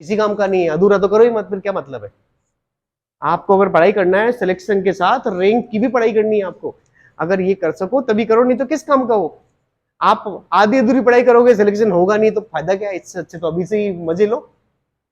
किसी काम का नहीं है, अधूरा तो करो ही मत, फिर क्या मतलब है। आपको अगर पढ़ाई करना है सिलेक्शन के साथ रैंक की भी पढ़ाई करनी है आपको, अगर ये कर सको तभी करो, नहीं तो किस काम का वो। आप आधी अधूरी पढ़ाई करोगे, सिलेक्शन होगा नहीं तो फायदा क्या है, इससे अच्छे तो अभी से ही मजे लो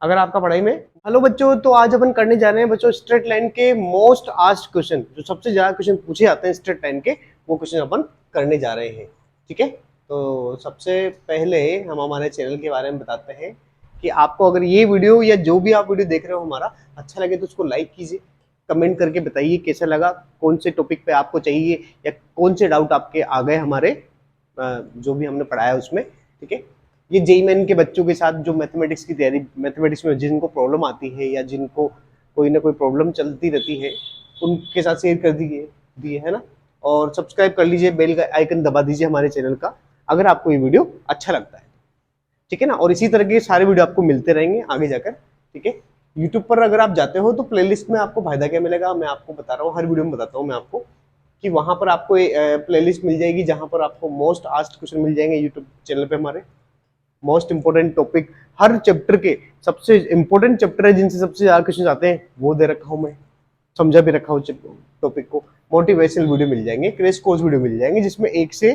अगर आपका पढ़ाई में। हेलो बच्चों, तो आज अपन करने जा रहे हैं बच्चों स्ट्रेट लाइन के मोस्ट आस्क्ड क्वेश्चन, जो सबसे ज्यादा क्वेश्चन पूछे जाते हैं स्ट्रेट लाइन के, वो क्वेश्चन अपन करने जा रहे हैं। ठीक है, तो सबसे पहले हम हमारे चैनल के बारे में बताते हैं कि आपको अगर ये वीडियो या जो भी आप वीडियो देख रहे हो हमारा अच्छा लगे तो उसको लाइक कीजिए, कमेंट करके बताइए कैसा लगा, कौन से टॉपिक पे आपको चाहिए या कौन से डाउट आपके आ गए हमारे जो भी हमने पढ़ाया उसमें। ठीक है, ये जेईई मेन के बच्चों के साथ जो मैथमेटिक्स की तैयारी, मैथमेटिक्स में जिनको प्रॉब्लम आती है या जिनको कोई ना कोई प्रॉब्लम चलती रहती है, उनके साथ शेयर कर दिए है ना। और सब्सक्राइब कर लीजिए, बेल का आइकन दबा दीजिए हमारे चैनल का, अगर आपको ये वीडियो अच्छा लगता है। ठीक है ना, और इसी तरह के सारे वीडियो आपको मिलते रहेंगे आगे जाकर। ठीक है, यूट्यूब पर अगर आप जाते हो तो प्लेलिस्ट में आपको फायदा क्या मिलेगा, मैं आपको बता रहा हूँ, हर वीडियो में बताता हूँ मैं आपको कि वहां पर आपको प्लेलिस्ट मिल जाएगी जहां पर आपको मोस्ट आस्क्ड क्वेश्चन मिल जाएंगे यूट्यूब चैनल पे हमारे। मोस्ट इंपोर्टेंट टॉपिक हर चैप्टर के, सबसे इंपोर्टेंट चैप्टर है जिनसे सबसे ज्यादा क्वेश्चन आते हैं वो दे रखा हूं मैं, समझा भी रखा हूँ टॉपिक को। मोटिवेशनल वीडियो मिल जाएंगे, क्रैश कोर्स वीडियो मिल जाएंगे, जिसमें 1 से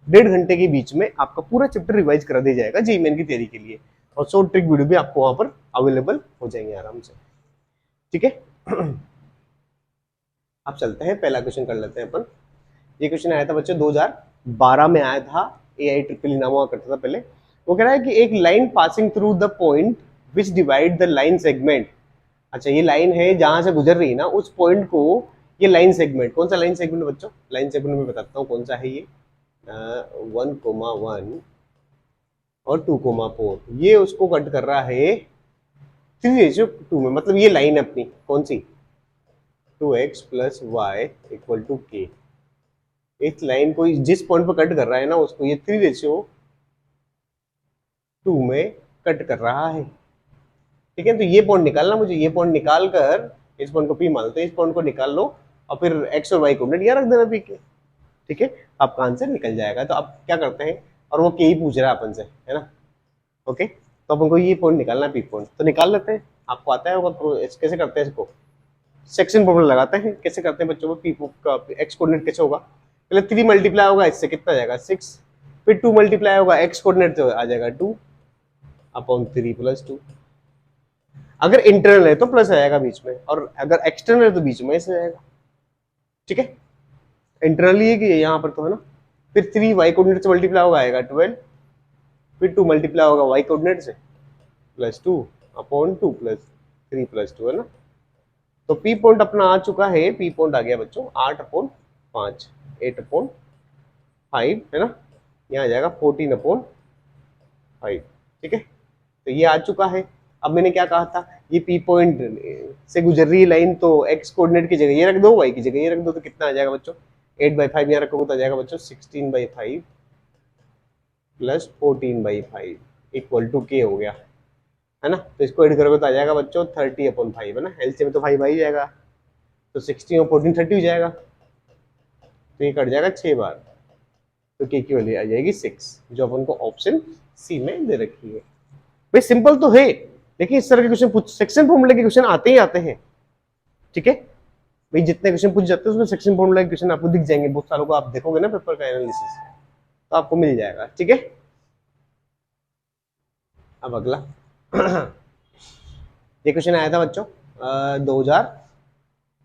1.5 घंटे के बीच में आपका पूरा चैप्टर रिवाइज करा दिया जाएगा जेईई मेन की तैयारी के लिए, और शॉर्ट ट्रिक वीडियो भी आपको वहां पर अवेलेबल हो जाएंगे आराम से। ठीक है, आप चलते हैं, पहला क्वेश्चन कर लेते हैं अपन। ये क्वेश्चन आया था बच्चों 2012 में आया था, AIEEE नाम हुआ करता था पहले। वो कह रहा है कि एक line passing through the point which divide the line segment. अच्छा, ये लाइन है जहां से गुजर रही है ना, उस पॉइंट को, ये लाइन सेगमेंट, कौन सा लाइन सेगमेंट बच्चों, लाइन सेगमेंट में बताता हूँ कौन सा है ये। 1,1 और 2,4, ये उसको कट कर रहा है 3:2 में, मतलब ये लाइन अपनी कौन सी, 2x + y = k। इस लाइन को जिस पॉइंट पर कट कर रहा है ना, उसको ये 3:2 में कट कर रहा है। ठीक है, तो ये पॉइंट निकालना मुझे, ये पॉइंट निकाल कर, इस पॉइंट को P मानते हैं, इस पॉइंट को निकाल लो और फिर x और y कोऑर्डिनेट यहाँ रख देना P के। ठीक है, आपका आंसर निकल जाएगा। तो आप क्या करते हैं, और वो के ही पूछ रहा है अपन से, है ना। ओके, तो अपन को ये पॉइंट निकालना है, P पॉइंट, तो निकाल लेते हैं। आपको आता है होगा कैसे करते हैं इसको, सेक्शन फॉर्मूला लगाते हैं। कैसे करते हैं बच्चों को, P का x कोऑर्डिनेट कैसे होगा, पहले 3 मल्टीप्लाई होगा इससे, कितना आ जाएगा 6, फिर 2 मल्टीप्लाई होगा x कोऑर्डिनेट तो आ जाएगा 2/3 + 2। अगर इंटरनल है तो प्लस आएगा बीच में, और अगर एक्सटर्नल है तो बीच में ऐसे आएगा। ठीक है, इंटरनली है कि यहाँ पर तो है ना। फिर 3 y कोऑर्डिनेट से मल्टीप्लाई होगा आएगा 12, फिर 2 मल्टीप्लाई होगा y कोऑर्डिनेट से +2/2 + 3 + 2, है ना। तो P पॉइंट अपना आ चुका है, P पॉइंट आ गया बच्चों 8/5, 8/5, है ना। यहाँ आ जाएगा 14/5। ठीक है, तो ये आ चुका है। अब मैंने क्या कहा था, ये P पॉइंट से गुजर रही है लाइन, तो x कोऑर्डिनेट की जगह ये रख दो, y की जगह ये रख दो, तो कितना आ जाएगा बच्चों, 8/5 यहाँ रखोगे तो आ जाएगा बच्चों 16/5 + 14/5 = k हो गया, है ना। तो इसको ऐड करोगे तो आ जाएगा बच्चों 30/5, है ना। एलसीएम में तो 5 आ ही जाएगा, तो 16 और 14 30 हो जाएगा, तो ये कट जाएगा 6 बार, तो k की वैल्यू आ जाएगी 6, जो अपन को ऑप्शन सी में दे रखी है। भाई सिंपल तो है, लेकिन इस तरह के क्वेश्चन पूछ, सेक्शन फॉर्मूले के क्वेश्चन आते ही आते हैं। ठीक है, भाई जितने क्वेश्चन पूछ जाते हैं उसमें सेक्शन फॉर्मूला के क्वेश्चन आपको दिख जाएंगे, बहुत सालों को आप देखोगे ना पेपर का एनालिसिस, तो आपको मिल जाएगा। ठीक है, अब अगला ये क्वेश्चन आया था बच्चों 2000,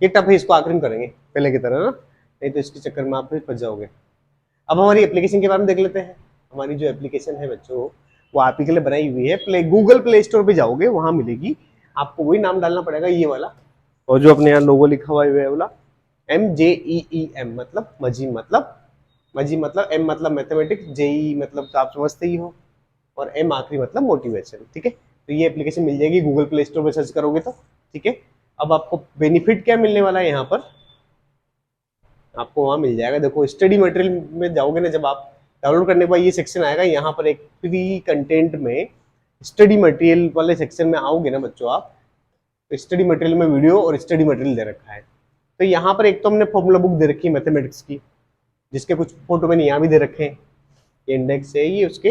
ये टफ है, इसको आखिर में करेंगे पहले की तरह ना, नहीं तो इसके चक्कर में आप फिर फंस जाओगे। अब हमारी एप्लीकेशन के बारे में देख लेते हैं। हमारी जो एप्लीकेशन है बच्चों, वो आप ही के लिए बनाई हुई है। गूगल प्ले स्टोर पे जाओगे, वहां मिलेगी आपको, वही नाम डालना पड़ेगा ये वाला, और जो अपने यहाँ लोगो लिखा हुआ है वाला MJEEM, मतलब मजी मतलब M मतलब मैथमेटिक्स, JEE मतलब तो आप समझते ही हो, और M आखिरी मतलब मोटिवेशन। ठीक है, तो ये एप्लीकेशन मिल जाएगी गूगल प्ले स्टोर पे सर्च करोगे तो। ठीक है, अब आपको बेनिफिट क्या मिलने वाला है, यहाँ पर आपको वहां मिल जाएगा, देखो स्टडी मटेरियल में जाओगे ना, जब आप डाउनलोड करने के बाद ये सेक्शन आएगा, यहाँ पर एक फ्री कंटेंट में स्टडी मटेरियल वाले सेक्शन में आओगे ना बच्चों आप, तो स्टडी मटेरियल में वीडियो और स्टडी मटेरियल दे रखा है। तो यहाँ पर एक तो हमने फॉर्मूला बुक दे रखी है मैथमेटिक्स की, जिसके कुछ फोटो मैंने यहाँ भी दे रखे हैं, ये इंडेक्स है, ये उसके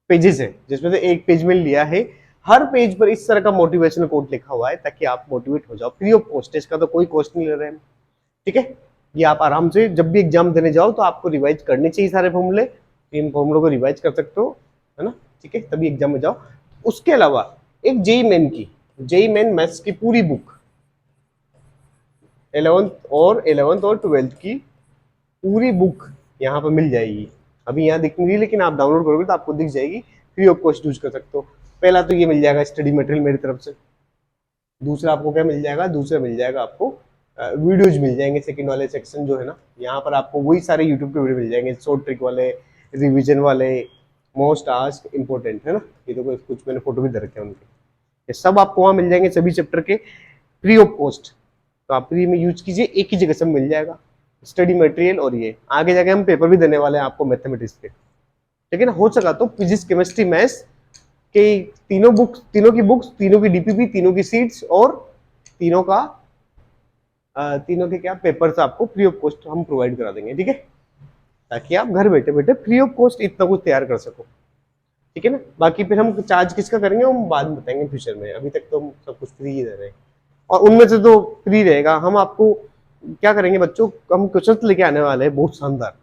पेजेस है, जिसमें से एक पेज में लिया है, हर पेज पर इस तरह का मोटिवेशनल कोट लिखा हुआ है ताकि आप मोटिवेट हो जाओ, फ्री ऑफ कॉस्ट है, इसका तो कोई कॉस्ट नहीं ले रहे हैं, ठीक है। ये आप आराम से जब भी एग्जाम देने जाओ तो आपको रिवाइज करने चाहिए सारे फॉर्मूले, इन फॉर्मूलों को रिवाइज कर सकते हो, है ना, ठीक है, तभी एग्जाम में जाओ। उसके अलावा एक जेई मेन मैथ्स की पूरी बुक 11th और 12th की पूरी बुक यहाँ पर मिल जाएगी। अभी यहाँ दिख नहीं रही, लेकिन आप डाउनलोड करोगे तो आपको दिख जाएगी, फ्री ऑफ कॉस्ट यूज कर सकते हो। पहला तो ये मिल जाएगा स्टडी मटेरियल मेरी तरफ से, दूसरा आपको क्या मिल जाएगा, दूसरा मिल जाएगा आपको वीडियोज मिल जाएंगे, सेकंड वाले सेक्शन जो है ना, यहाँ पर आपको वही सारे यूट्यूब के वीडियो मिल जाएंगे, शॉर्ट ट्रिक वाले, रिविजन वाले, मोस्ट आस्क इंपॉर्टेंट, है ना, ये तो कुछ मैंने फोटो भी दे रखे हैं उनके, ये सब आपको वहाँ मिल जाएंगे सभी चैप्टर के फ्री ऑफ कॉस्ट। तो आप फ्री में यूज कीजिए, एक ही जगह सब मिल जाएगा, स्टडी मटेरियल। और ये आगे जाके हम पेपर भी देने वाले हैं आपको मैथमेटिक्स के, ठीक है ना। हो सका तो फिजिक्स केमिस्ट्री मैथ्स के तीनों की बुक्स, तीनों की डीपीपी, तीनों की सीट्स और तीनों के क्या पेपर्स आपको फ्री ऑफ कॉस्ट हम प्रोवाइड करा देंगे, ठीक है, ताकि आप घर बैठे बैठे फ्री ऑफ कॉस्ट इतना कुछ तैयार कर सको, ठीक है ना। बाकी फिर हम चार्ज किसका करेंगे हम बाद में बताएंगे फ्यूचर में, अभी तक तो हम सब कुछ फ्री ही दे रहे हैं, और उनमें से तो फ्री रहेगा। हम आपको क्या करेंगे बच्चों, हम क्वेश्चन लेके आने वाले हैं बहुत शानदार,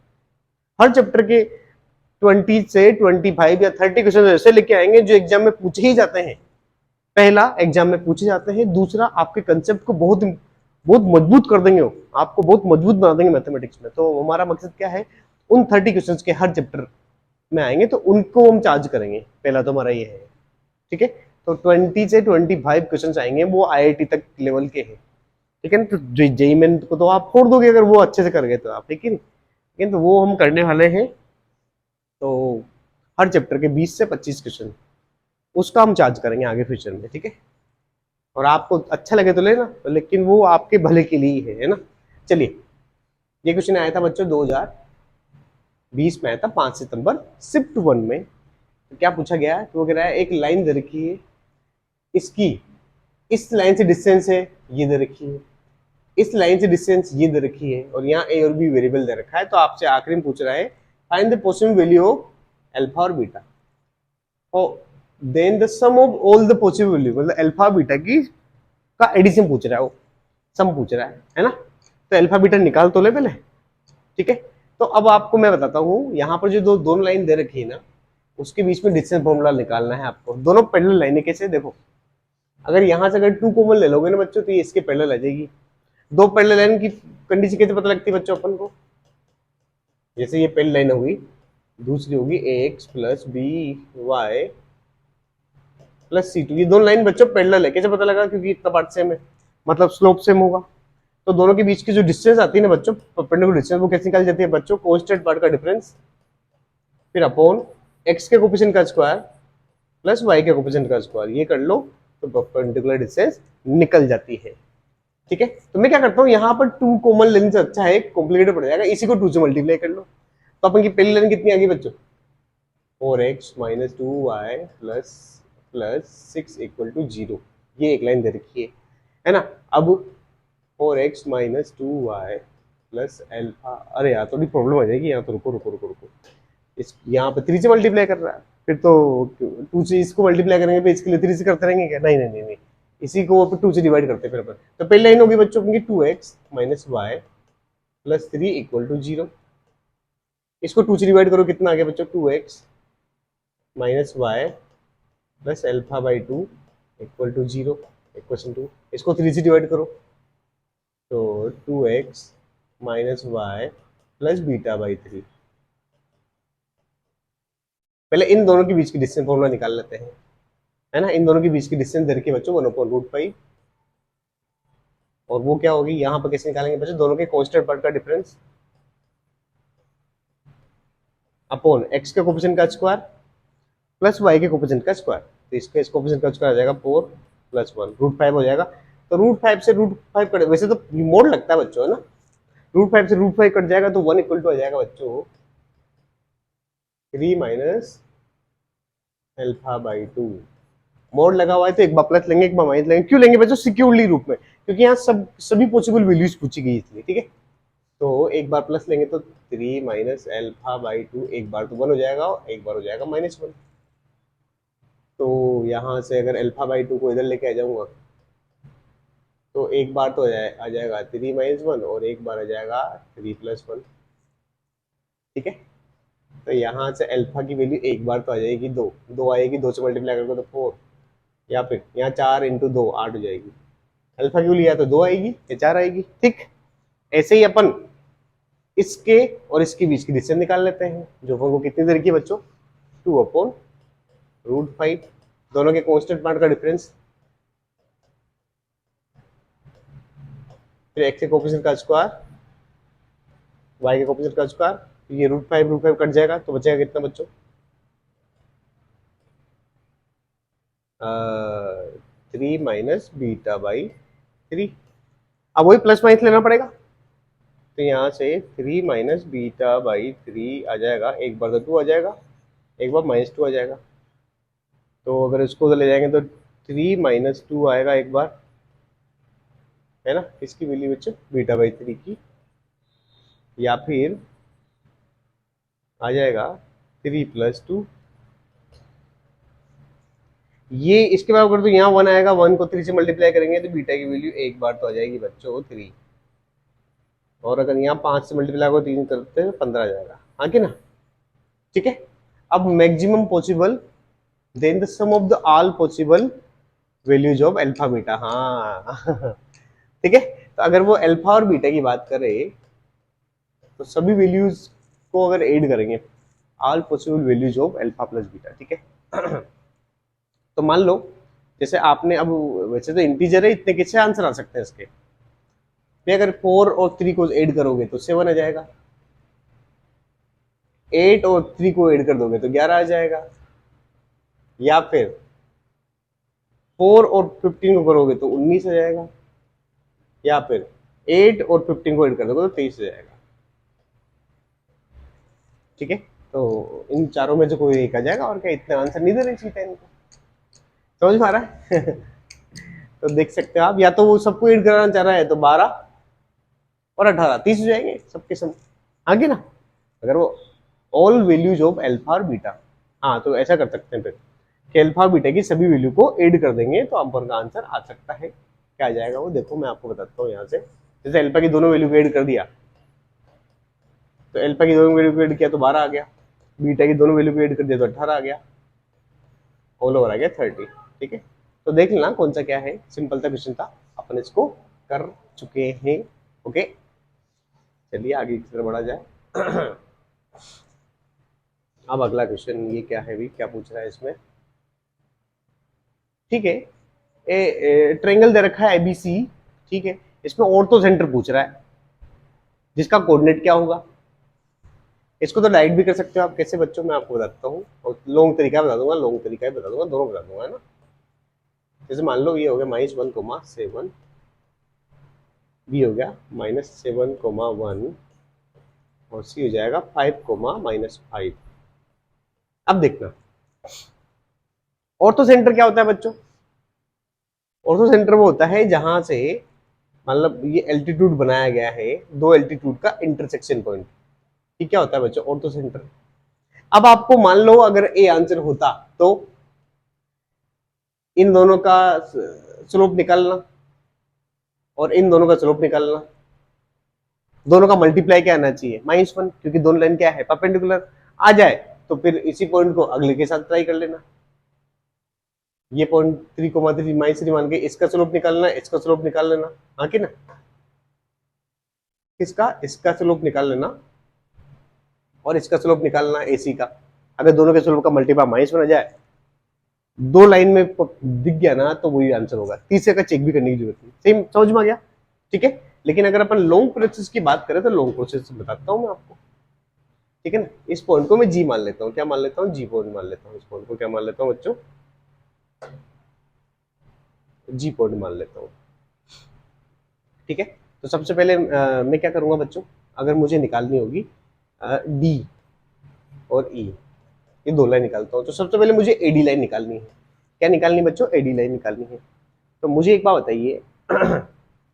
हर चैप्टर के 20 से 25 या 30 क्वेश्चन ऐसे लेके आएंगे जो एग्जाम में पूछे ही जाते हैं। पहला, एग्जाम में पूछे जाते हैं, दूसरा आपके कंसेप्ट को बहुत बहुत मजबूत कर देंगे, आपको बहुत मजबूत बना देंगे मैथमेटिक्स में। तो हमारा मकसद क्या है, उन 30 क्वेश्चंस के हर चैप्टर में आएंगे तो उनको हम चार्ज करेंगे, पहला तो हमारा ये है, ठीक है। तो 20 से 25 क्वेश्चन आएंगे, वो आईआईटी तक लेवल के हैं, ठीक है ना। तो जेई मेन को तो आप फोड़ दोगे अगर वो अच्छे से कर गए तो आप, ठीक है, तो वो हम करने वाले हैं। तो हर चैप्टर के 20 से 25 क्वेश्चन उसका हम चार्ज करेंगे आगे फ्यूचर में, ठीक है। और आपको अच्छा लगे तो लेना, तो लेकिन वो आपके भले के लिए ही है ना। चलिए, ये क्वेश्चन आया था बच्चों 2020 में, आया था 5 सितंबर शिफ्ट 1 में। तो क्या पूछा गया है, तो वो कह रहा है एक लाइन दे रखी है, इसकी इस लाइन से डिस्टेंस है ये दे रखी है, इस लाइन से डिस्टेंस ये दे रखी है, और यहाँ ए और बी वेरिएबल दे रखा है। तो आपसे आखिरी में पूछ रहा है find the possible value of alpha और बीटा, और then the sum of all the possible value, मतलब अल्फा बीटा की का एडिशन पूछ रहा है, वो सम पूछ रहा है ना। तो अल्फा बीटा निकाल तो ले पहले, ठीक है। तो अब आपको मैं बताता हूँ, यहाँ पर जो दोनों लाइन दे रखी है ना, उसके बीच में डिस्टेंस फॉर्मूला निकालना है आपको। दोनों पैरेलल लाइनें कैसे, देखो, अगर यहाँ से अगर 2 कॉमन ले लोगे ना बच्चों, तो ये इसके पैरेलल आ जाएगी। दो पैरेलल लाइन की कंडीशन कैसे पता लगती है बच्चों अपन को, जैसे ये पहली लाइन होगी, दूसरी होगी ax plus b y plus c two, ये दोनों लाइन बच्चों पैरेलल है। कैसे पता लगा, क्योंकि इतना पार्ट सेम है, मतलब स्लोप सेम होगा। तो दोनों के बीच की जो डिस्टेंस आती है ना बच्चों, परपेंडिकुलर डिस्टेंस, वो कैसे निकाली जाती है बच्चों, कांस्टेंट पार्ट का डिफरेंस फिर अपॉन x के कोफिशिएंट का स्क्वायर प्लस y के कोफिशिएंट का स्क्वायर, ये कर लो तो परपेंडिकुलर डिस्टेंस निकल जाती है, ठीक है। तो मैं क्या करता हूँ, यहाँ पर 2 कॉमन लेने से अच्छा है, कॉम्प्लिकेटेड पड़ जाएगा, इसी को 2 से मल्टीप्लाई कर लो। तो अपन की पहली लाइन कितनी आ गई बच्चों, 4x minus 2y plus 6 equal to 0, ये एक लाइन दे रखी है ना। अब 4x minus 2y plus alpha, अरे यार थोड़ी प्रॉब्लम आ जाएगी यहाँ, तो रुको रुको रुको रुको, इस यहाँ पे 3 से मल्टीप्लाई कर रहा है, फिर तो 2 से इसको मल्टीप्लाई करेंगे फिर इसके लिए 3 से करते रहेंगे क्या, नहीं नहीं नहीं नहीं, इसी को 2 से डिवाइड करते हैं फिर अपन। तो पहली लाइन होगी बच्चों की 2x minus y plus 3 equal to 0, इसको 2 से डिवाइड करो, कितना आ गया बच्चों, 2x minus y plus alpha by 2 equal to 0 equation 2, इसको 3 से डिवाइड करो, तो 2x minus y plus beta by 3। पहले इन दोनों के बीच की डिस्टेंस फॉर्मूला निकाल लेते हैं, है ना। इन दोनों के बीच की डिस्टेंस दे रखी है बच्चों 1/√5, और वो क्या होगी, यहाँ पर कैसे निकालेंगे बच्चों, दोनों के कांस्टेंट पार्ट का डिफरेंस अपॉन x के कोफिशिएंट का स्क्वायर प्लस y के कोफिशिएंट का स्क्वायर। तो इसका इस कोफिशिएंट का स्क्वायर आ जाएगा 4 प्लस 1 √5 हो जाएगा। तो √5 से √5 कट, वैसे तो मोड लगता है बच्चों, है ना, √5 से √5 कट जाएगा तो 1 इक्वल टू आ जाएगा बच्चों 3 माइनस एल्फा बाई 2। मोड लगा हुआ है तो एक बार प्लस लेंगे एक बार माइनस लेंगे, क्यों लेंगे बच्चों, सिक्योरली रूप में, क्योंकि यहाँ सभी पॉसिबल वैल्यूज पूछी गई इसलिए, ठीक है। तो एक बार प्लस लेंगे तो 3 माइनस एल्फा बाई 2, एक बार तो 1 हो जाएगा और एक बार हो जाएगा -1। तो यहाँ से अगर अल्फा बाई 2 को इधर लेके आ जाऊंगा तो एक बार तो आ जाएगा 3 - 1 और एक बार आ जाएगा 3 + 1। ठीक है, तो यहाँ से अल्फा की वैल्यू एक बार तो आ जाएगी 2, 2 आएगी, 2 से मल्टीप्लाई करोगे तो 4, या फिर यहाँ 4 × 2 8 हो जाएगी। अल्फा की वैल्यू या तो 2 आएगी या 4 आएगी। ठीक, ऐसे ही अपन इसके और इसके बीच की डिस्टेंस निकाल लेते हैं, जो को कितनी देर की बच्चों 2/√5, दोनों के कांस्टेंट पार्ट का डिफरेंस, फिर x के कोफिशिएंट का स्क्वायर, y के कोफिशिएंट का स्क्वायर, ये √5 कट जाएगा तो बचेगा कितना बच्चों 3 - β/3। अब वही प्लस माइनस लेना पड़ेगा, तो यहाँ से 3 - β/3 आ जाएगा, एक बार तो 2 आ जाएगा, एक बार -2 आ जाएगा। तो अगर इसको उधर ले जाएंगे तो 3 - 2 आएगा एक बार, है ना, इसकी वैल्यू बच्चों β/3 की, या फिर आ जाएगा 3 + 2। ये इसके बाद अगर तो यहाँ 1 आएगा, 1 को 3 से मल्टीप्लाई करेंगे तो बीटा की वैल्यू एक बार तो आ जाएगी बच्चों 3, और अगर यहाँ 5 से मल्टीप्लाई को 3 करते हैं तो 15 आ जाएगा, हाँ कि ना। ठीक है, अब maximum possible then the sum of the all possible values of alpha beta. हाँ ठीक है, तो अगर वो अल्फा और बीटा की बात करें तो सभी वैल्यूज को अगर ऐड करेंगे, all possible values of alpha plus beta. ठीक है तो मान लो जैसे आपने अब, वैसे तो इंटीजर है, इतने कैसे आंसर आ सकते हैं इसके, अगर 4 और 3 को ऐड करोगे तो 7 आ जाएगा, 8 और 3 को ऐड कर दोगे तो 11 आ जाएगा, या फिर 4 और 15 को करोगे तो 19 आ जाएगा, या फिर 8 और 15 को ऐड कर दोगे तो 23 आ जाएगा। ठीक है, तो इन चारों में से कोई एक आ जाएगा, और क्या, इतना आंसर नहीं देना चाहिए इनको, समझ में आ रहा है तो देख सकते हो आप, या तो वो सबको ऐड कराना चाह रहा है तो 12 और 18 30 हो जाएंगे सबके सब, आगे ना, अगर वो ऑल वैल्यूज ऑफ अल्फा और बीटा। हाँ, तो ऐसा कर सकते हैं फिर कि अल्फा और बीटा की सभी वैल्यू को ऐड कर देंगे तो अपन का आंसर आ सकता है। क्या आ जाएगा वो, देखो मैं आपको बताता हूँ। यहाँ से जैसे अल्फा की दोनों वैल्यू को ऐड कर दिया तो अल्फा की दोनों वैल्यू को ऐड किया तो 12 आ गया, बीटा की दोनों वैल्यू को ऐड कर दिया तो 18 आ गया, ऑल ओवर आ गया 30। ठीक है, तो देख लेना कौन सा क्या है, सिंपल सा क्वेश्चन था, अपन इसको कर चुके हैं। ओके, चलिए आगे की तरफ बढ़ा जाए अब अगला क्वेश्चन ये क्या है भी, क्या पूछ रहा है इसमें। ठीक है, ट्रायंगल दे रखा है एबीसी। ठीक है, इसमें ऑर्थो सेंटर पूछ रहा है जिसका कोऑर्डिनेट क्या होगा। इसको तो डायरेक्ट भी कर सकते हो आप, कैसे बच्चों मैं आपको बताता हूँ, और लॉन्ग तरीका बता दूंगा, लॉन्ग तरीका बता दूंगा, दोनों बता दूंगा, है ना। जैसे मान लो ये हो गया -1, 7, बी हो गया -7, 1, और सी हो जाएगा 5, -5। अब देखना ऑर्थो सेंटर क्या होता है बच्चों। ऑर्थो सेंटर वो होता है जहां से मतलब ये एल्टीट्यूड बनाया गया है, दो एल्टीट्यूड का इंटरसेक्शन पॉइंट, ये क्या होता है बच्चों ऑर्थो सेंटर। अब आपको मान लो अगर ए आंसर होता तो इन दोनों का स्लोप निकालना और इन दोनों का स्लोप निकालना, दोनों का मल्टीप्लाई क्या आना चाहिए -1, क्योंकि दोनों लाइन क्या है परपेंडिकुलर। आ जाए तो फिर इसी पॉइंट को अगले के साथ ट्राई कर लेना, ये पॉइंट 3, -3 मान के इसका स्लोप निकालना, इसका स्लोप निकाल लेना, हाँ कि ना, इसका स्लोप निकाल लेना और इसका स्लोप निकालना एसी का। अगर दोनों के स्लोप का मल्टीप्लाई -1 आ जाए, दो लाइन में दिख गया ना, तो वही आंसर होगा, तीसरे का चेक भी करने की जरूरत नहीं। सेम समझ में आ गया। ठीक है, लेकिन अगर अपन लॉन्ग प्रोसेस की बात करें तो लॉन्ग प्रोसेस बताता हूं मैं आपको। ठीक है ना, इस पॉइंट को मैं जी मान लेता हूँ, क्या मान लेता हूँ, जी पॉइंट मान लेता हूँ, इस पॉइंट को क्या मान लेता हूँ बच्चों, जी पॉइंट मान लेता हूँ। ठीक है, तो सबसे पहले मैं क्या करूंगा बच्चों, अगर मुझे निकालनी होगी डी और ई, ये दो लाइन निकालता हूँ, तो सबसे पहले मुझे एडी लाइन निकालनी है। क्या निकालनी है बच्चों, एडी लाइन निकालनी है। तो मुझे एक बात बताइए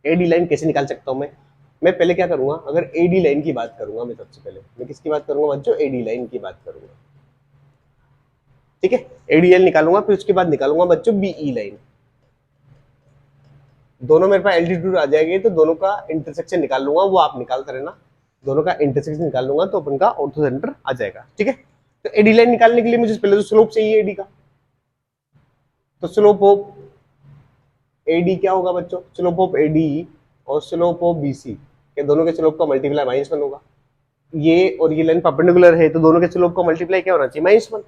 एडी लाइन कैसे निकाल सकता हूँ मैं पहले क्या करूंगा, अगर एडी लाइन की बात करूंगा, मैं सबसे पहले मैं किसकी बात करूंगा बच्चों, एडी लाइन की बात करूंगा। ठीक है। एडीएल निकालूंगा, फिर उसके बाद निकालूंगा बच्चों बीई लाइन। दोनों मेरे पास एल्टीट्यूड आ जाएगी तो दोनों का इंटरसेक्शन निकाल लूंगा, वो आप निकालते रहना। दोनों का इंटरसेक्शन निकाल लूंगा तो अपन का ऑर्थो सेंटर आ जाएगा। ठीक है, तो एडी लाइन निकालने के लिए मुझे पहले तो स्लोप चाहिए एडी का। तो स्लोप ऑफ एडी क्या होगा बच्चों? स्लोप ऑफ एडी और स्लोप ऑफ बीसी के दोनों के स्लोप का मल्टीप्लाई -1 होगा। ये और ये लाइन परपेंडिकुलर है तो दोनों के स्लोप का मल्टीप्लाई क्या होना चाहिए? -1।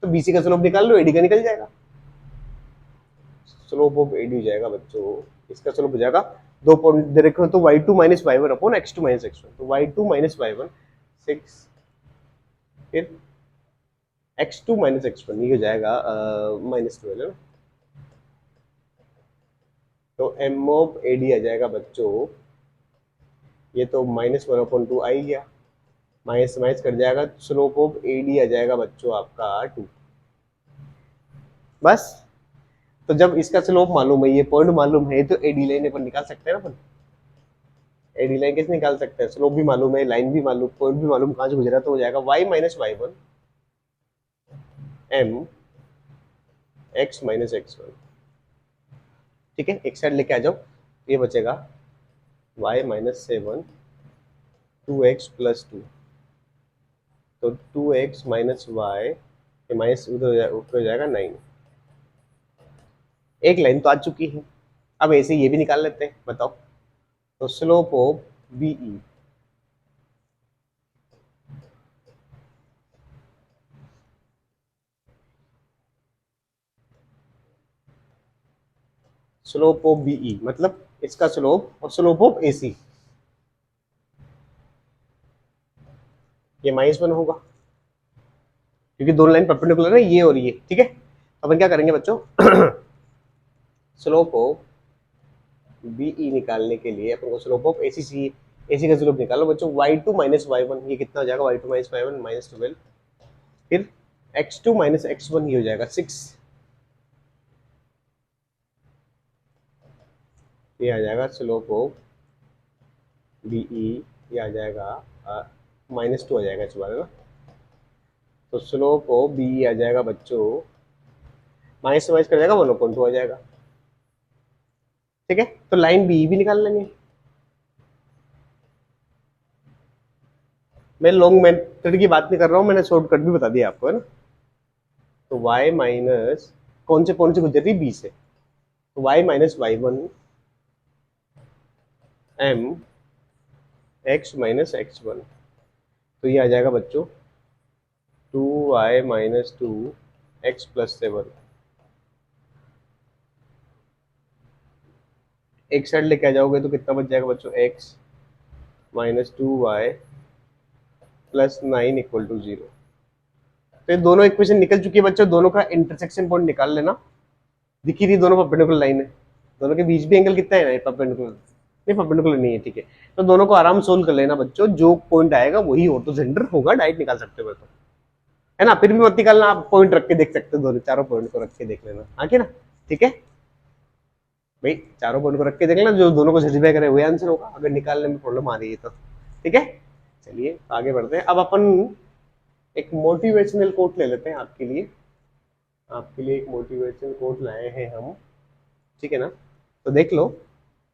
तो बीसी का स्लोप निकाल लो, एडी का निकल जाएगा। स्लोप ऑफ एडी हो जाएगा बच्चों, इसका स्लोप हो जाएगा 2 पॉइंट दे रखे हो तो y2 - y1 upon x2 - x1। तो y2 - y1 6, फिर x2 - x1 ये हो जाएगा -12 है। तो m ऑफ एडी आ जाएगा बच्चों, ये तो -1/2 आ ही गया, माइनस माइनस कट जाएगा। स्लोप ऑफ एडी आ जाएगा बच्चों आपका 2। बस, तो जब इसका स्लोप मालूम है, ये पॉइंट मालूम है, तो एडी लाइन अपन निकाल सकते हैं ना। अपन एडी लाइन कैसे निकाल सकते हैं? स्लोप भी मालूम है, लाइन भी मालूम, पॉइंट भी मालूम कहां से गुजरा, तो हो जाएगा y - y1 m x - x1। ठीक है, एक साइड लेके आ जाओ, ये बचेगा y - 7 2x + 2। तो 2x - y ये माइनस उधर हो जाएगा 9। एक लाइन तो आ चुकी है, अब ऐसे ये भी निकाल लेते हैं, बताओ। तो slope of BE slope of BE मतलब इसका स्लोप और स्लोप ऑफ एसी, ये -1 होगा क्योंकि दोनों लाइन परपेंडिकुलर है, ये और ये। ठीक है, अपन क्या करेंगे बच्चों, स्लोप ऑफ बीई निकालने के लिए अपन को स्लोप ऑफ एसी चाहिए। एसी का स्लोप निकालो बच्चों, y2 - y1 ये कितना हो जाएगा? y2 - y1 -12, फिर x2 - x1 ये हो जाएगा 6, ये आ जाएगा स्लोप ऑफ बीई, ये आ जाएगा -2 आ जाएगा इस बार ना। तो स्लोप ऑफ बीई आ जाएगा बच्चों, माइनस से माइनस कर जाएगा 1/2 आ जाएगा। ठीक है, तो लाइन बी भी निकाल लेंगे। मैं लॉन्ग मेथड की बात नहीं कर रहा हूं, मैंने शॉर्टकट भी बता दिया आपको, है ना। तो y माइनस कौन से पॉइंट से गुजर रही? बी से, तो y - y1 m x - x1। तो ये आ जाएगा बच्चों 2y - 2 x + 7। एक साइड लेके आ जाओगे तो कितना बच जाएगा बच्चों? x - 2y + 9 = 0। तो ये दोनों इक्वेशन निकल चुकी है बच्चों, दोनों का इंटरसेक्शन पॉइंट निकाल लेना। दिखी रही दोनों परपेंडिकुलर लाइन है, दोनों के बीच भी एंगल कितना है? परपेंडिकुलर नहीं, परपेंडिकुलर नहीं है। ठीक है, तो दोनों को आराम सोल्व कर लेना बच्चों, जो पॉइंट आएगा वही ऑर्थो सेंटर होगा, डायरेक्ट निकाल सकते हो तो, है ना। फिर भी मत निकालना, आप पॉइंट रख के देख सकते हो, दोनों चारों पॉइंट को रख के देख लेना, आके ना। ठीक है भाई, चारों पॉइंट को रख के देख लेना, जो दोनों को सेटिस्फाई करे वही आंसर होगा, अगर निकालने में प्रॉब्लम आ रही है तो। ठीक है, चलिए आगे बढ़ते हैं। अब अपन एक मोटिवेशनल कोट ले लेते हैं आपके लिए। आपके लिए एक मोटिवेशनल कोट लाए हैं हम, ठीक है ना। तो देख लो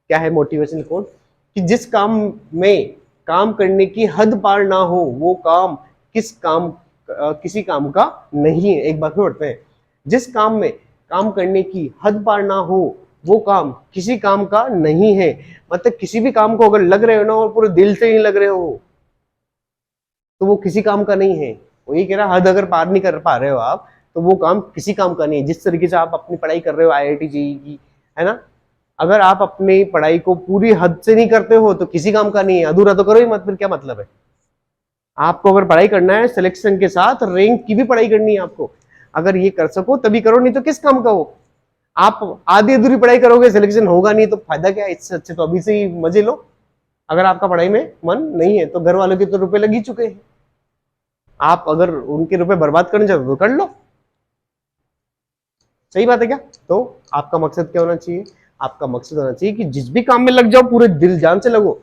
क्या है मोटिवेशनल कोट, कि जिस काम में काम करने की हद पार ना हो वो काम किसी काम का नहीं है। एक बार फिर पढ़ते हैं, जिस काम में काम करने की हद पार ना हो वो काम किसी काम का नहीं है। मतलब किसी भी काम को अगर लग रहे हो ना और पूरे दिल से नहीं लग रहे हो तो वो किसी काम का नहीं है। वो ये कह रहा, हद अगर पार नहीं कर पा रहे हो आप तो वो काम किसी काम का नहीं है। जिस तरीके से आप अपनी पढ़ाई कर रहे हो IIT JEE की, है ना, अगर आप अपनी पढ़ाई को पूरी हद से नहीं करते हो तो किसी काम का नहीं है। अधूरा तो करो ही मत, फिर क्या मतलब है। आपको अगर पढ़ाई करना है सिलेक्शन के साथ रैंक की भी पढ़ाई करनी है आपको, अगर ये कर सको तभी करो, नहीं तो किस काम का हो। आप आधी अधूरी पढ़ाई करोगे, सिलेक्शन होगा नहीं, तो फायदा क्या है। इससे अच्छे तो अभी से ही मजे लो। अगर आपका पढ़ाई में मन नहीं है तो घर वालों के तो रुपए लग ही चुके हैं, आप अगर उनके रुपए बर्बाद करना चाहते हो तो कर लो। सही बात है क्या? तो आपका मकसद क्या होना चाहिए? आपका मकसद होना चाहिए कि जिस भी काम में लग जाओ पूरे दिल जान से लगो।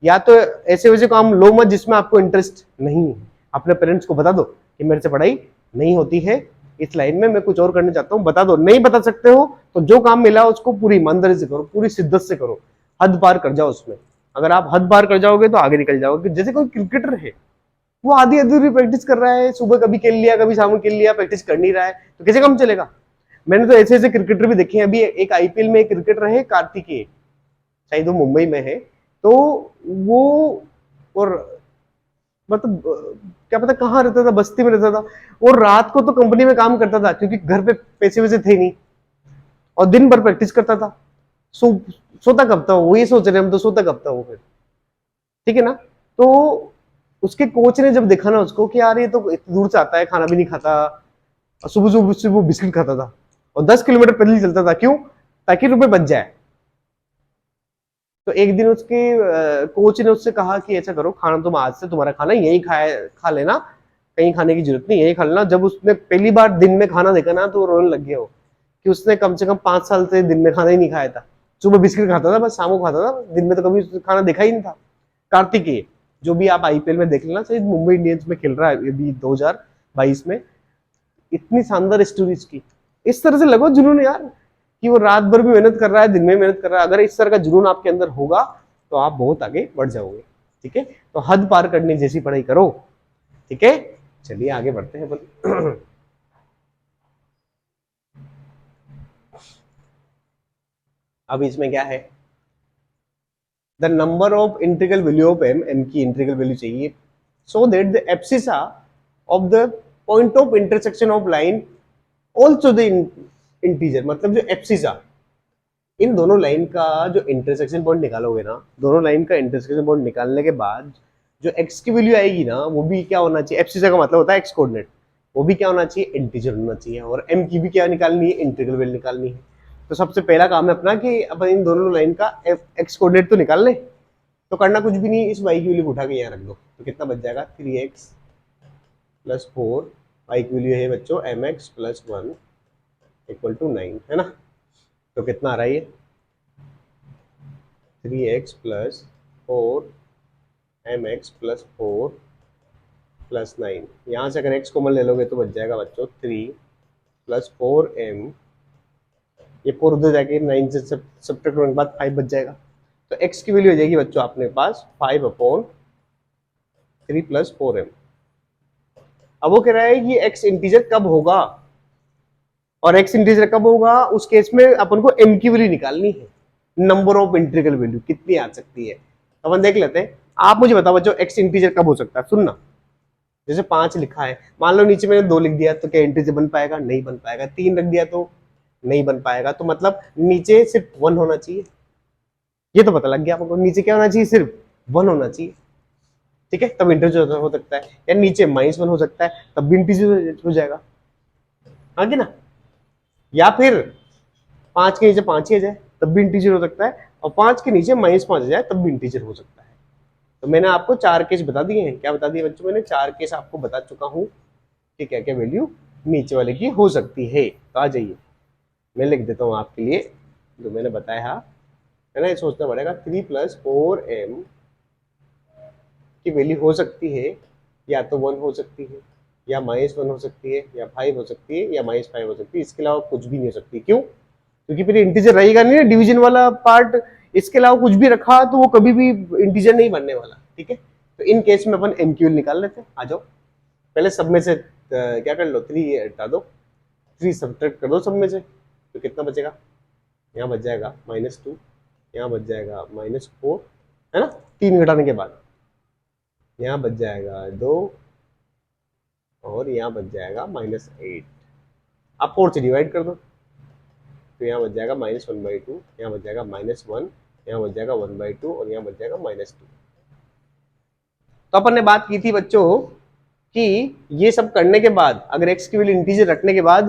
या तो ऐसे वैसे काम लो मत जिसमें आपको इंटरेस्ट नहीं है। अपने पेरेंट्स को बता दो कि मेरे से पढ़ाई नहीं होती है, इस लाइन में मैं कुछ और करना चाहता हूँ, बता दो। नहीं बता सकते हो तो जो काम मिला उसको पूरी ईमानदारी से करो, पूरी शिद्दत से करो, हद पार कर जाओ उसमें। अगर आप हद पार कर जाओगे तो आगे निकल जाओगे। जैसे कोई क्रिकेटर है, वो आधी अधूरी प्रैक्टिस कर रहा है, सुबह कभी खेल लिया कभी शाम को खेल लिया, प्रैक्टिस कर नहीं रहा है, तो कैसे काम चलेगा। मैंने तो ऐसे ऐसे क्रिकेटर भी देखे हैं। अभी एक आईपीएल में एक क्रिकेटर है कार्तिकेय, शायद वो मुंबई में है, तो वो और मतलब क्या पता कहाँ रहता था, बस्ती में रहता था, और रात को तो कंपनी में काम करता था क्योंकि घर पे पैसे वैसे थे नहीं, और दिन भर प्रैक्टिस करता था। सोता कब था वो, ये सोच रहे हम तो, सोता कब था वो फिर, ठीक है ना। तो उसके कोच ने जब देखा ना उसको कि यार ये तो इतनी दूर से आता है, खाना भी नहीं खाता, और सुबह सुबह से वो बिस्किट खाता था और 10 किलोमीटर पैदल चलता था, क्यों, ताकि रुपए बच जाए। तो एक दिन उसके कोच ने उससे कहा कि ऐसा करो, खाना तुम आज से तुम्हारा खाना यही खा लेना, कहीं खाने की जरूरत नहीं, यही खा लेना। जब उसने पहली बार दिन में खाना देखा ना तो रोने लग गया वो, कि उसने कम से कम 5 साल से दिन में खाना ही नहीं खाया था। सुबह बिस्किट खाता था, बस शाम को खाता था, दिन में तो कभी खाना देखा ही नहीं था। कार्तिकेय, जो भी आप आईपीएल में देख लेना, शायद मुंबई इंडियंस में खेल रहा है अभी 2022 में। इतनी शानदार स्टोरी इसकी। इस तरह से लगो जुनून यार, कि वो रात भर भी मेहनत कर रहा है, दिन में मेहनत कर रहा है। अगर इस तरह का जुनून आपके अंदर होगा तो आप बहुत आगे बढ़ जाओगे, ठीक है। तो हद पार करने जैसी पढ़ाई करो, ठीक है। चलिए आगे बढ़ते हैं अपन। अब इसमें क्या है, the number of integral value of m, m की इंटीग्रल वैल्यू चाहिए, so that the abscissa of the point of intersection of line also the integer. मतलब जो एब्सिसा, इन दोनों लाइन का जो इंटरसेक्शन पॉइंट निकालोगे ना, दोनों लाइन का इंटरसेक्शन पॉइंट निकालने के बाद जो एक्स की वैल्यू आएगी ना, वो भी क्या होना चाहिए, एब्सिसा का मतलब होता है एक्स कोऑर्डिनेट, वो भी क्या होना चाहिए, इंटीजर होना चाहिए। और एम की भी क्या निकालनी है, इंटीग्रल वैल्यू निकालनी है। तो सबसे पहला काम है अपना कि अपन इन दोनों लाइन का एक्स कोऑर्डिनेट तो निकाल ले। तो करना कुछ भी नहीं, इस वाई की वैल्यू उठा के यहाँ रख दो, तो कितना बच जाएगा, 3x + 4, वाई की वैल्यू है बच्चों mx + 1 = 9, है ना। तो कितना आ रहा है ये, 3x + 4 mx + 4 + 9। यहाँ से अगर x कॉमन ले लोगे तो बच जाएगा बच्चों 3 + 4m, ये 4 उधर जाके 9 से सब्ट्रैक्ट करने के बाद 5 बच जाएगा। तो x की वैल्यू हो जाएगी बच्चों अपने पास 5/3 + 4m। अब वो कह रहा है कि x इंटीजर कब होगा, और x इंटीजर कब होगा, उस केस में अपन को m की वैल्यू निकालनी है, नंबर ऑफ इंटीग्रल वैल्यू कितनी आ सकती है। तो अपन देख लेते हैं। आप मुझे बताओ बच्चों x इंटीजर कब हो सकता है, सुनना। जैसे 5 लिखा है, मान लो नीचे मैंने 2 लिख दिया, तो क्या इंटीजर बन पाएगा, नहीं बन पाएगा। 3 रख दिया तो नहीं बन पाएगा। तो मतलब नीचे सिर्फ 1 होना चाहिए, ये तो पता लग गया आपको, नीचे क्या होना चाहिए, सिर्फ 1 होना चाहिए, ठीक है, तब इंटीजर हो सकता है। या नीचे -1 हो सकता है, तब भी इंटीजर हो जाएगा, आगे ना। या फिर 5 के नीचे 5 ही आ जाए तब भी इंटीजर हो सकता है, और 5 के नीचे -5 आ जाए तब भी इंटीजर हो सकता है। तो मैंने आपको 4 केस बता दिए हैं। क्या बता दिए बच्चों, मैंने 4 केस आपको बता चुका हूं कि क्या क्या वैल्यू नीचे वाले की हो सकती है। तो आ जाइए, मैं लिख देता हूं आपके लिए जो मैंने बताया है ना। ये सोचना पड़ेगा, 3 + 4m की वैल्यू हो सकती है, या तो 1 हो सकती है, या -1 हो सकती है, या 5 हो सकती है, या -5 हो सकती है। इसके अलावा कुछ भी नहीं हो सकती। क्यों, क्योंकि फिर इंटीजर रहेगा नहीं, डिवीजन वाला पार्ट। इसके अलावा कुछ भी रखा तो वो कभी भी इंटीजर नहीं बनने वाला, ठीक है। तो इन केस में अपन एमक्यूएल निकाल लेते हैं। आ जाओ, पहले सब में से क्या कर लो, 3 हटा दो, 3 सब्ट्रैक्ट कर दो सब में से, तो कितना बचेगा, यहाँ बच जाएगा -2, यहाँ बच जाएगा -4, है ना। 3 घटाने के बाद यहाँ बच जाएगा 2, और यहाँ बच जाएगा -8। आप 4 से डिवाइड कर दो, तो यहाँ बच जाएगा -1/2, यहाँ बच जाएगा -1, यहाँ बच जाएगा 1/2, और यहाँ बच जाएगा -2। तो अपन ने बात की थी बच्चों कि ये सब करने के बाद अगर x की वैल्यू इंटीजर रखने के बाद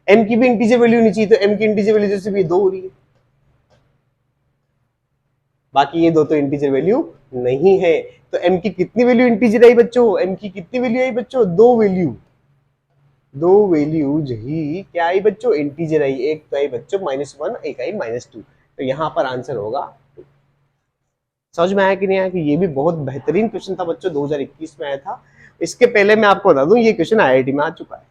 m की भी इंटीजर वैल्यू नहीं चाहिए, तो m की इंटीजर वैल्यू जैसे भी 2 हो रही है, बाकी ये दो तो इंटीजर वैल्यू नहीं है। तो m की कितनी वैल्यू इंटीजर आई बच्चों, m की कितनी वैल्यू आई बच्चों, 2 वैल्यू, 2 वैल्यूज ही क्या आई बच्चों, इंटीजर आई। एक तो आई बच्चों -1, एक आई -2। तो यहाँ पर आंसर होगा 2। समझ में आया कि नहीं आया, कि ये भी बहुत बेहतरीन क्वेश्चन था बच्चों, 2021 में आया था। इसके पहले मैं आपको बता दूं, ये क्वेश्चन आईआईटी में आ चुका है,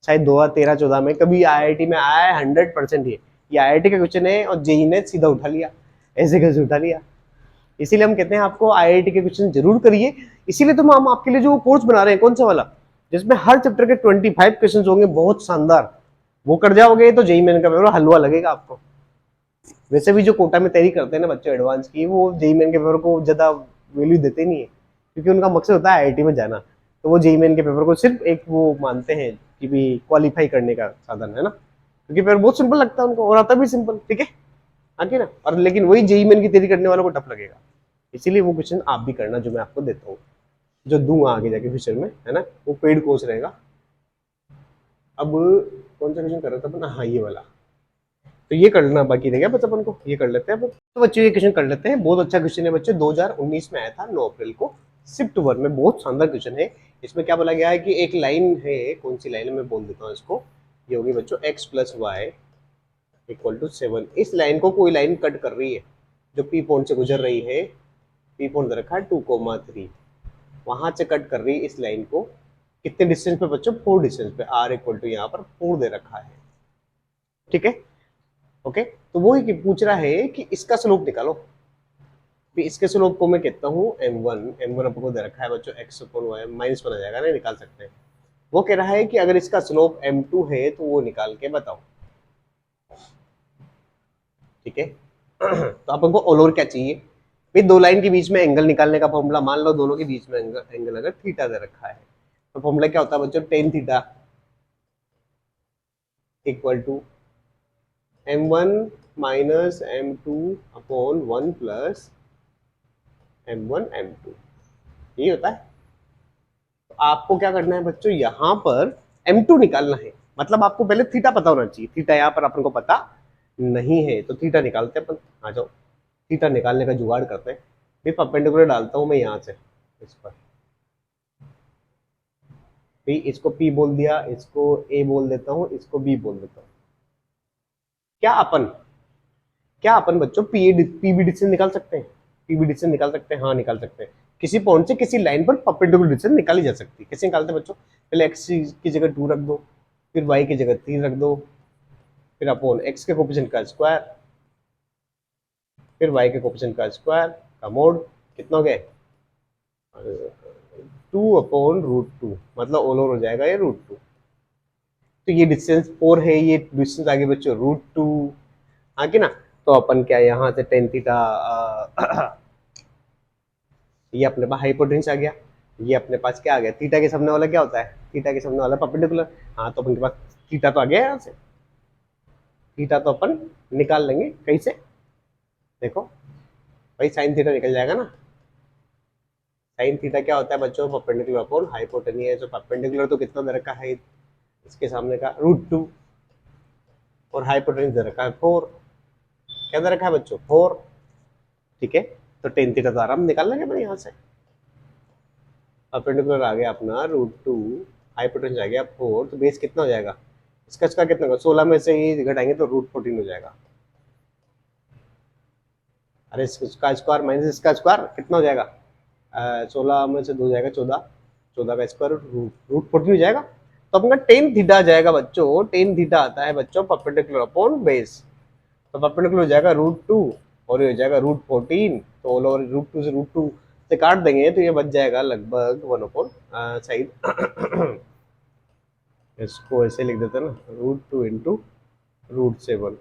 शायद 2013-14 में कभी आईआईटी में आया है 100% ये आईआईटी का क्वेश्चन है और जेई ने सीधा उठा लिया, ऐसे कैसे उठा लिया। इसीलिए हम कहते हैं आपको आईआईटी के क्वेश्चन जरूर करिए। इसीलिए तो हम आपके लिए जो कोर्स बना रहे हैं, कौन सा वाला, जिसमें हर चैप्टर के 25 क्वेश्चन होंगे बहुत शानदार, वो कर जाओगे तो जेई मेन का पेपर हलवा लगेगा आपको। वैसे भी जो कोटा में तैयारी करते हैं ना बच्चे एडवांस की, वो जेई मेन के पेपर को ज्यादा वैल्यू देते नहीं है, क्योंकि उनका मकसद होता है आईआईटी में जाना। तो वो जेई मेन के पेपर को सिर्फ एक वो मानते हैं कि भी क्वालिफाई करने का साधन है ना, क्योंकि पेपर बहुत सिंपल लगता है उनको और आता भी सिंपल, ठीक है आगे ना। और लेकिन वही जेई मेन की तैयारी करने वालों को टफ लगेगा। इसीलिए वो क्वेश्चन आप भी करना जो मैं आपको देता हूँ, जो दूंगा आगे जाके फ्यूचर में, है ना, वो पेड कोर्स रहेगा। अब कौन सा क्वेश्चन कर रहा था अपन, हाँ ये वाला, तो ये कर लेना बाकी रह गया बस, अपन को ये कर लेते हैं। तो बच्चों ये क्वेश्चन कर लेते हैं, बहुत अच्छा क्वेश्चन है बच्चे, 2019 में आया था 9 अप्रैल को, शिफ्ट 1 में, बहुत शानदार क्वेश्चन है। इसमें क्या बोला गया है कि एक लाइन है, कौन सी लाइन है मैं बोल देता हूँ इसको, ये होगी बच्चों x + y = 7। इस लाइन को कोई लाइन कट कर रही है जो पी पॉइंट से गुजर रही है, पी पॉइंट रखा है 2,3, वहां से कट कर रही है इस लाइन को, कितने डिस्टेंस पे बच्चों, 4 डिस्टेंस पे, r = यहाँ पर 4 दे रखा है, ठीक है ओके। तो वो ही पूछ रहा है कि इसका स्लोप निकालो। इसके स्लोप को मैं कहता हूँ m1 आपको दे रखा है बच्चों, x/y -1 आ जाएगा ना, निकाल सकते हैं। वो कह रहा है कि अगर इसका स्लोप m2 है तो वो निकाल के बताओ, ठीक है। तो अपन को ऑल ओवर क्या चाहिए भाई, दो लाइन के बीच में एंगल निकालने का फॉर्मूला, मान लो दोनों के बीच में एंगल अगर थीटा दे रखा है, तो फॉर्मूला क्या होता है बच्चों, tan theta = m1 - m2/1 + m1 m2, ये होता है। तो आपको क्या करना है बच्चों, यहां पर m2 निकालना है, मतलब आपको पहले थीटा पता होना चाहिए। थीटा यहाँ पर अपन को पता नहीं है तो थीटा निकालते हैं अपन, आ जाओ थीटा निकालने का जुगाड़ करते हैं। फिर परपेंडिकुलर डालता हूं मैं यहां से इस पर, फिर इसको P बोल दिया, इसको A बोल देता हूं, इसको B बोल देता हूं। क्या अपन बच्चों पीबी डिस्टेंस निकाल सकते हैं, पीबी डिस्टेंस निकाल सकते हैं, हाँ निकाल सकते हैं। किसी पॉइंट से किसी लाइन पर परपेंडिकुलर डिस्टेंस निकाली जा सकती है। कैसे निकालते हैं बच्चों, पहले x की जगह 2 रख दो, फिर y की जगह 3 रख दो, फिर अपॉन x के कोफिशिएंट का स्क्वायर, फिर y के कोफिशिएंट का स्क्वायर का मोड, कितना हो गया 2/√2, मतलब ऑल ओवर हो जाएगा ये √2। तो ये डिस्टेंस 4 है, ये डिस्टेंस आगे बच्चों √2 आगे ना। तो अपन क्या यहाँ से tan थीटा, ये अपने पास हाइपोटेन्यूस आ गया, ये अपने पास क्या आ गया, थीटा के सामने वाला क्या होता है, थीटा के सामने वाला परपेंडिकुलर। हाँ तो अपन के पास थीटा तो आ गया, यहाँ से थीटा तो अपन निकाल लेंगे कैसे, देखो भाई sin थीटा निकल जाएगा ना। sin थीटा क्या होता है बच्चों, परपेंडिकुलर अपॉन हाइपोटेन्यूस। परपेंडिकुलर तो कितना दे रखा है इसके सामने का √2, और हाइपोटेन्यूस दे रखा है 4, क्या दे रखा है बच्चों 4, ठीक है। तो tan थीटा तो आराम निकाल लेंगे अपने यहाँ से, परपेंडिकुलर आ गया अपना √2, हाइपोटेन्यूस आ गया 4, तो बेस कितना हो जाएगा, इसका कितना होगा, 16 में से ही घटाएंगे तो √14 हो जाएगा। अरे इसका स्क्वायर माइनस इसका स्क्वायर कितना हो जाएगा, 16 में से 2 जाएगा 14, 14 का स्क्वायर √14 हो जाएगा। तो अपना tan थीटा आ जाएगा बच्चों, tan थीटा आता है बच्चों परपेंडिकुलर अपॉन बेस, तो परपेंडिकुलर हो जाएगा √2 और ये हो जाएगा √14, तो ऑल ओवर √2 से √2 से काट देंगे तो ये बच जाएगा लगभग 1/, साइड इसको ऐसे लिख देते हैं ना, √2 × √7,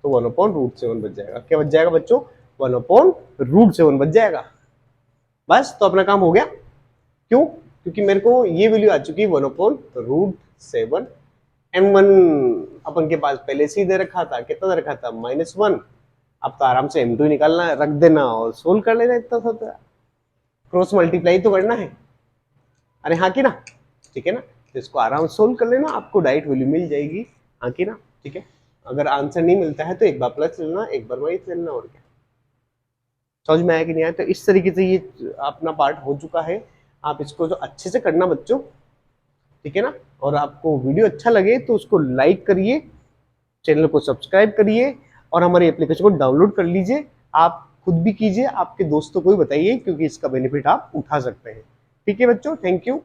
तो 1/√7 बच जाएगा। क्या बच जाएगा बच्चों, 1/√7 बच जाएगा। बस तो अपना काम हो गया। क्यों, क्योंकि मेरे को ये वैल्यू आ चुकी है 1/√7। m1 अपन के पास पहले से ही दे रखा था, कितना दे रखा था -1। अब तो आराम से m2 निकालना है, रख देना और सोल्व कर लेना, इतना सा क्रॉस मल्टीप्लाई तो करना है, अरे हाँ की ना, ठीक है ना। तो इसको आराम से सोल्व कर लेना, आपको डायरेक्ट वैल्यू मिल जाएगी, हाँ की ना, ठीक है। अगर आंसर नहीं मिलता है तो एक बार प्लस लेना, एक बार माइनस लेना, और क्या समझ में आया कि नहीं आया। तो इस तरीके से ये अपना पार्ट हो चुका है, आप इसको जो अच्छे से करना बच्चों, ठीक है ना। और आपको वीडियो अच्छा लगे तो उसको लाइक करिए, चैनल को सब्सक्राइब करिए और हमारे एप्लीकेशन को डाउनलोड कर लीजिए। आप खुद भी कीजिए, आपके दोस्तों को भी बताइए, क्योंकि इसका बेनिफिट आप उठा सकते हैं। ठीक है बच्चों, थैंक यू।